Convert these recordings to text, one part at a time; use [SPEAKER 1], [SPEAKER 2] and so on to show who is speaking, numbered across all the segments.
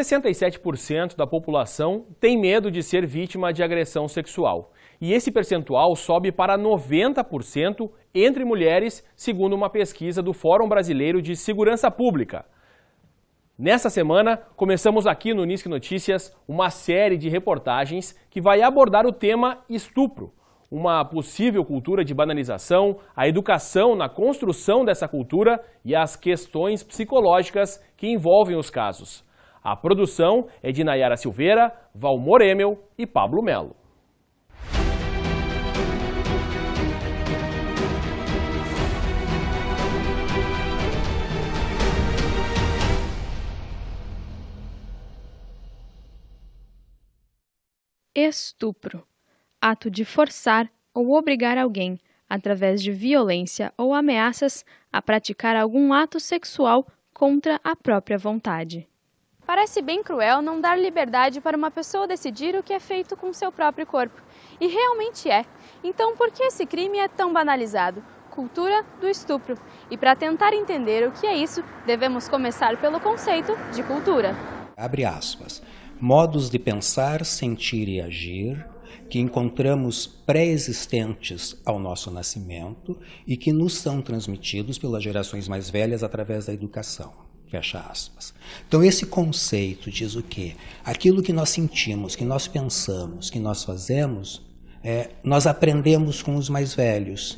[SPEAKER 1] 67% da população tem medo de ser vítima de agressão sexual. E esse percentual sobe para 90% entre mulheres, segundo uma pesquisa do Fórum Brasileiro de Segurança Pública. Nessa semana, começamos aqui no Unisque Notícias uma série de reportagens que vai abordar o tema estupro, uma possível cultura de banalização, a educação na construção dessa cultura e as questões psicológicas que envolvem os casos. A produção é de Nayara Silveira, Valmor Emel e Pablo Melo.
[SPEAKER 2] Estupro. Ato de forçar ou obrigar alguém, através de violência ou ameaças, a praticar algum ato sexual contra a própria vontade.
[SPEAKER 3] Parece bem cruel não dar liberdade para uma pessoa decidir o que é feito com seu próprio corpo. E realmente é. Então, por que esse crime é tão banalizado? Cultura do estupro. E para tentar entender o que é isso, devemos começar pelo conceito de cultura.
[SPEAKER 4] Abre aspas. Modos de pensar, sentir e agir que encontramos pré-existentes ao nosso nascimento e que nos são transmitidos pelas gerações mais velhas através da educação. Fecha aspas. Então esse conceito diz o quê? Aquilo que nós sentimos, que nós pensamos, que nós fazemos, nós aprendemos com os mais velhos.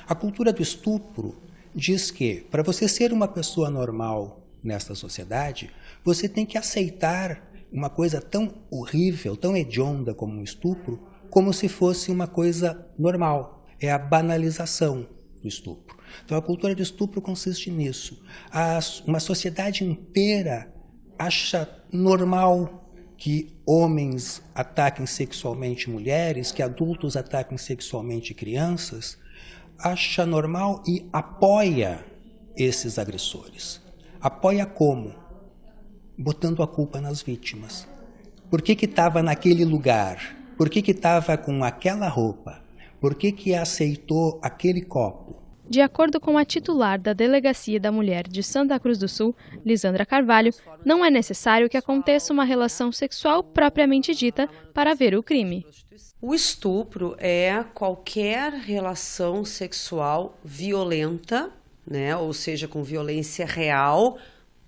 [SPEAKER 4] A cultura do estupro diz que para você ser uma pessoa normal nesta sociedade, você tem que aceitar uma coisa tão horrível, tão hedionda como um estupro, como se fosse uma coisa normal. É a banalização do estupro. Então a cultura do estupro consiste nisso. Uma sociedade inteira acha normal que homens ataquem sexualmente mulheres, que adultos ataquem sexualmente crianças, acha normal e apoia esses agressores. Apoia como? Botando a culpa nas vítimas. Por que estava naquele lugar? Por que estava com aquela roupa? Por que aceitou aquele copo?
[SPEAKER 2] De acordo com a titular da Delegacia da Mulher de Santa Cruz do Sul, Lisandra Carvalho, não é necessário que aconteça uma relação sexual propriamente dita para haver o crime.
[SPEAKER 5] O estupro é qualquer relação sexual violenta, né? Ou seja, com violência real,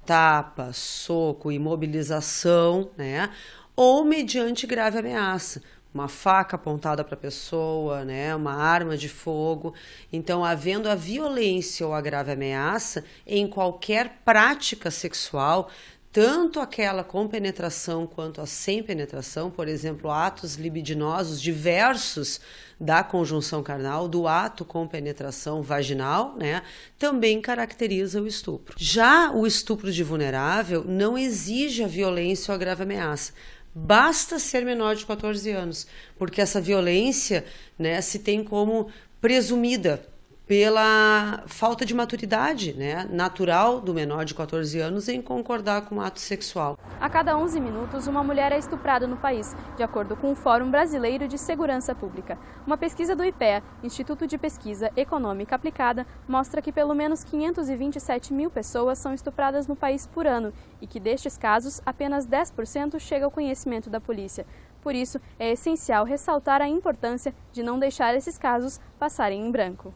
[SPEAKER 5] tapa, soco, imobilização, né? Ou mediante grave ameaça, uma faca apontada para a pessoa, né? Uma arma de fogo. Então, havendo a violência ou a grave ameaça em qualquer prática sexual, tanto aquela com penetração quanto a sem penetração, por exemplo, atos libidinosos diversos da conjunção carnal, do ato com penetração vaginal, né, também caracteriza o estupro. Já o estupro de vulnerável não exige a violência ou a grave ameaça. Basta ser menor de 14 anos, porque essa violência, né, se tem como presumida pela falta de maturidade, né, natural do menor de 14 anos em concordar com o ato sexual.
[SPEAKER 3] A cada 11 minutos, uma mulher é estuprada no país, de acordo com o Fórum Brasileiro de Segurança Pública. Uma pesquisa do IPEA, Instituto de Pesquisa Econômica Aplicada, mostra que pelo menos 527 mil pessoas são estupradas no país por ano e que destes casos, apenas 10% chega ao conhecimento da polícia. Por isso, é essencial ressaltar a importância de não deixar esses casos passarem em branco.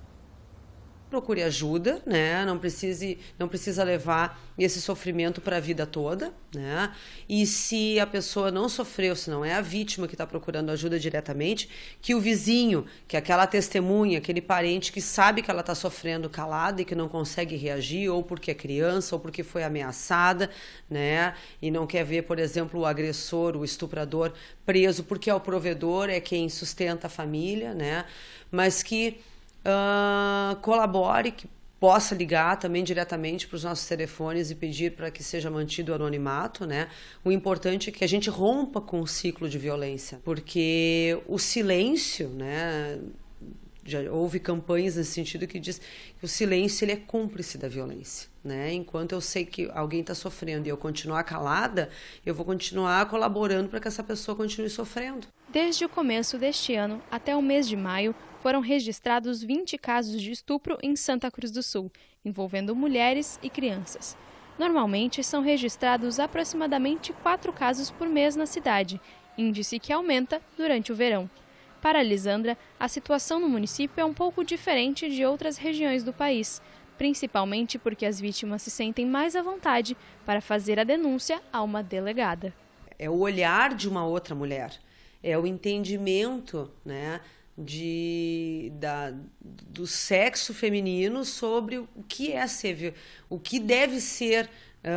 [SPEAKER 5] Procure ajuda, né? Não precisa levar esse sofrimento para a vida toda, né? E se a pessoa não sofreu, se não é a vítima que está procurando ajuda diretamente, que o vizinho, que aquela testemunha, aquele parente que sabe que ela está sofrendo calada e que não consegue reagir, ou porque é criança, ou porque foi ameaçada, né? E não quer ver, por exemplo, o agressor, o estuprador preso, porque é o provedor, é quem sustenta a família, né? Mas que colabore, que possa ligar também diretamente para os nossos telefones e pedir para que seja mantido o anonimato, né? O importante é que a gente rompa com o ciclo de violência, porque o silêncio, né? Já houve campanhas nesse sentido que diz que o silêncio ele é cúmplice da violência, né? Enquanto eu sei que alguém está sofrendo e eu continuar calada, eu vou continuar colaborando para que essa pessoa continue sofrendo.
[SPEAKER 2] Desde o começo deste ano até o mês de maio, foram registrados 20 casos de estupro em Santa Cruz do Sul, envolvendo mulheres e crianças. Normalmente, são registrados aproximadamente 4 casos por mês na cidade, índice que aumenta durante o verão. Para a Lisandra, a situação no município é um pouco diferente de outras regiões do país, principalmente porque as vítimas se sentem mais à vontade para fazer a denúncia a uma delegada.
[SPEAKER 5] É o olhar de uma outra mulher, é o entendimento, né, do sexo feminino sobre o que é o que deve ser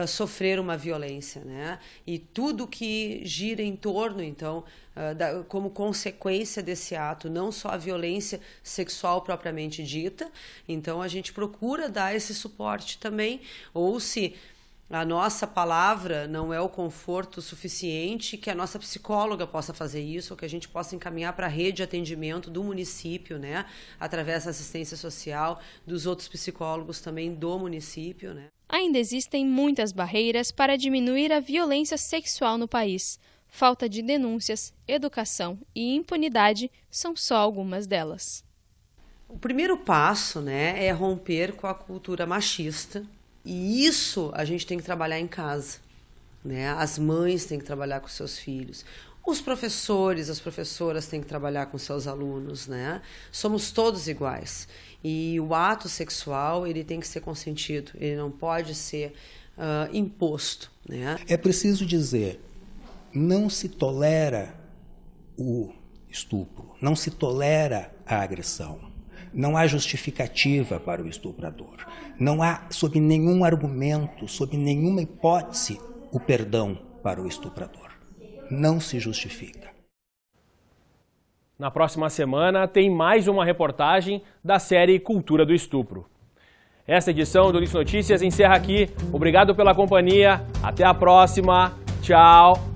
[SPEAKER 5] sofrer uma violência, né? E tudo que gira em torno, então, como consequência desse ato, não só a violência sexual propriamente dita. Então a gente procura dar esse suporte também, ou se a nossa palavra não é o conforto suficiente, que a nossa psicóloga possa fazer isso, ou que a gente possa encaminhar para a rede de atendimento do município, né? Através da assistência social, dos outros psicólogos também do município, né?
[SPEAKER 2] Ainda existem muitas barreiras para diminuir a violência sexual no país. Falta de denúncias, educação e impunidade são só algumas delas.
[SPEAKER 5] O primeiro passo, né, é romper com a cultura machista. E isso a gente tem que trabalhar em casa, né? As mães têm que trabalhar com seus filhos, os professores, as professoras têm que trabalhar com seus alunos, né? Somos todos iguais e o ato sexual ele tem que ser consentido, ele não pode ser imposto, né?
[SPEAKER 4] É preciso dizer, não se tolera o estupro, não se tolera a agressão. Não há justificativa para o estuprador. Não há, sob nenhum argumento, sob nenhuma hipótese, o perdão para o estuprador. Não se justifica.
[SPEAKER 1] Na próxima semana tem mais uma reportagem da série Cultura do Estupro. Essa edição do Nisso Notícias encerra aqui. Obrigado pela companhia. Até a próxima. Tchau.